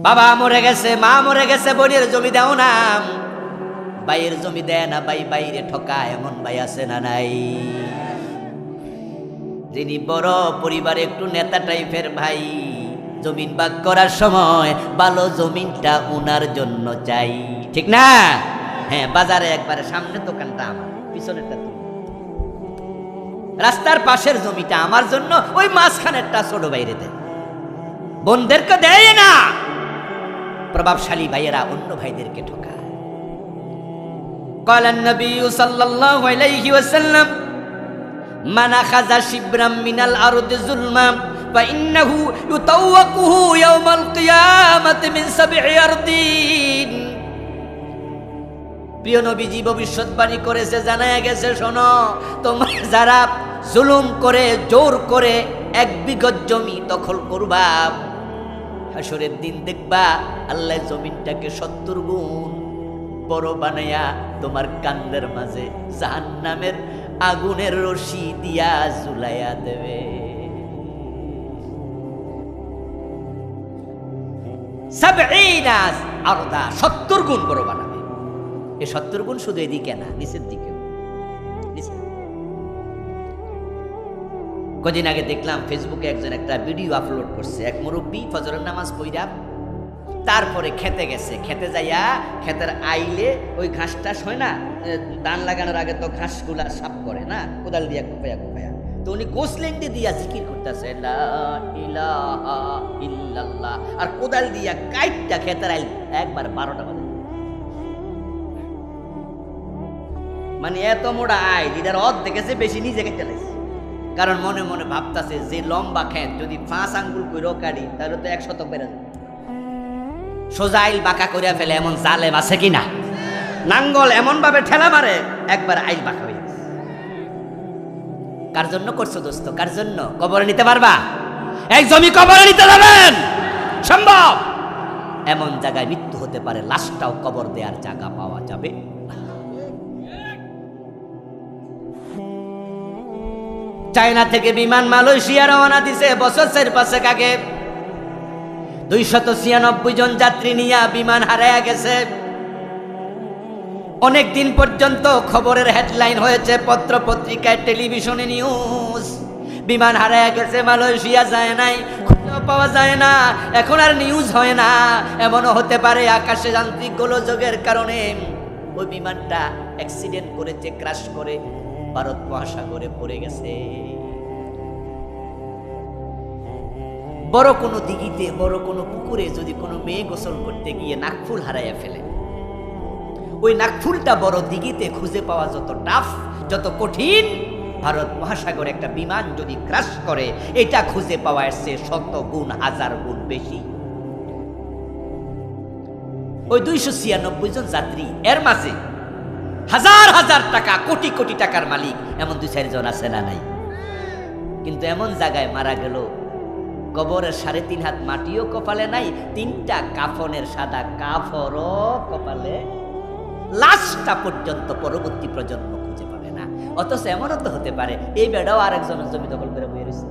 বাবা মরে গেছে, মা মরে গেছে, বোনের জমি দাও না, ভাইয়ের জমি দেয় না, ভাই বাইরে ঠকায়, এমন ভাই আছে না নাই? যিনি বড় পরিবারে একটু নেতা টাইপের ভাই, জমিন ভাগ করার সময় ভালো জমিনটা উনার জন্য চাই, ঠিক না? হ্যাঁ, বাজারে একবারে সামনে দোকানটা আমার, পিছনেরটা তুমি, রাস্তার পাশের জমিটা আমার জন্য, ওই মাঝখানেরটা ছোট বাইরে দেয়, বোনদেরকে দেয় না। প্রভাবশালী ভাইয়েরা অন্য ভাইদেরকে ঠকায়। قال النبي صلى الله عليه وسلم من أخذ شبرا من الأرض ظلما فإنه يطوقه يوم القيامة من 7 أرضين। প্রিয় নবীজি ভবিষ্যৎবাণী করেছে, জানায়া গেছে, শোনো, তোমরা যারা জুলুম করে জোর করে 1 বিঘত জমি দখল করবা, হাসরের দিন দেখবা আল্লাহ জমিনটাকে 70 গুণ বড় বানায়া তোমার কান্দের মাঝে জাহান্নামের আগুনের রশি দিয়া ঝুলাইয়া দেবে। 70 গুণ বড় বানাবে। এই 70 গুণ শুধু এদিকে না, নিচের দিকেও। কদিন আগে দেখলাম ফেসবুকে একজন একটা ভিডিও আপলোড করছে, এক মুরব্বী ফজরের নামাজ পড়া তারপরে খেতে গেছে, খেতে যাইয়া ক্ষেতের আইলে ওই ঘাসটা হয় না, ধান লাগানোর আগে তো ঘাসগুলা সাফ করে না, কোদাল দিয়া কোপায়া কোপায়া, তো উনি গোসলেন্ডে দিয়া জিকির করতেছে লা ইলাহা ইল্লাল্লাহ, আর কোদাল দিয়া কাইটটা ক্ষেতের আইল একবার 12টা বাজে। মানে এত মোটা আইল, এটার দেখেছে বেশি নিজে কেটে লাইছে, কারণ মনে মনে ভাবতাছে যে লম্বা ক্ষেত যদি 5 আঙ্গুল কইরো কাটি তাহলে তো 1 শতক বেড়ে যাবে। সোজা আইল বাঁকা করিয়া ফেলে এমন জালেম আছে কিনা? নাঙ্গল এমন ভাবে ঠেলা মারে একবার আইল বাঁকা হয়ে গেছে। কার জন্য করছো দোস্ত? কার জন্য? কবরে নিতে পারবা? এই জমি কবরে নিতে যাবেন সম্ভব? এমন জায়গায় মৃত্যু হতে পারে, লাশটাও কবর দেওয়ার জায়গা পাওয়া যাবে। চায়না থেকে বিমান মালয়েশিয়া রওনা দিছে বছর 4-5 আগে। 296 জন যাত্রী নিয়ে বিমান হারায়া গেছে। অনেক দিন পর্যন্ত খবরের হেডলাইন হয়েছে পত্র পত্রিকায়, টেলিভিশনে নিউজ, বিমান হারায়া গেছে, মালয়েশিয়া যায় নাই, খুঁজেও পাওয়া যায় না, এখন আর নিউজ হয় না। এমনও হতে পারে আকাশে যান্ত্রিক গোলযোগের কারণে ওই বিমানটা অ্যাক্সিডেন্ট করেছে, ক্র্যাশ করে ভারত মহাসাগরে পড়ে গেছে। বড় কোনো দিঘিতে, বড় কোনো পুকুরে যদি কোনো মেয়ে গোসল করতে গিয়ে নাকফুল হারাইয়া ফেলে, ওই নাকফুলটা বড় দিঘিতে খুঁজে পাওয়া যত টাফ, যত কঠিন, ভারত মহাসাগরে একটা বিমান যদি ক্র্যাশ করে এটা খুঁজে পাওয়া এসছে 100 গুণ 1000 গুণ বেশি। ওই 296 জন যাত্রী, এর মাঝে হাজার হাজার টাকা, কোটি কোটি টাকার মালিক এমন 2-4 জন আছে না নাই? কিন্তু এমন জায়গায় মারা গেল, কবরের 3.5 হাত মাটিও কপালে নাই, 3টা কাফনের সাদা কাফরও কপালে, লাশটা পর্যন্ত পরবর্তী প্রজন্ম খুঁজে পাবে না। অথচ এমনও তো হতে পারে এই বেড়াও আরেকজনের জমি দখল করে বয়ে রয়েছে।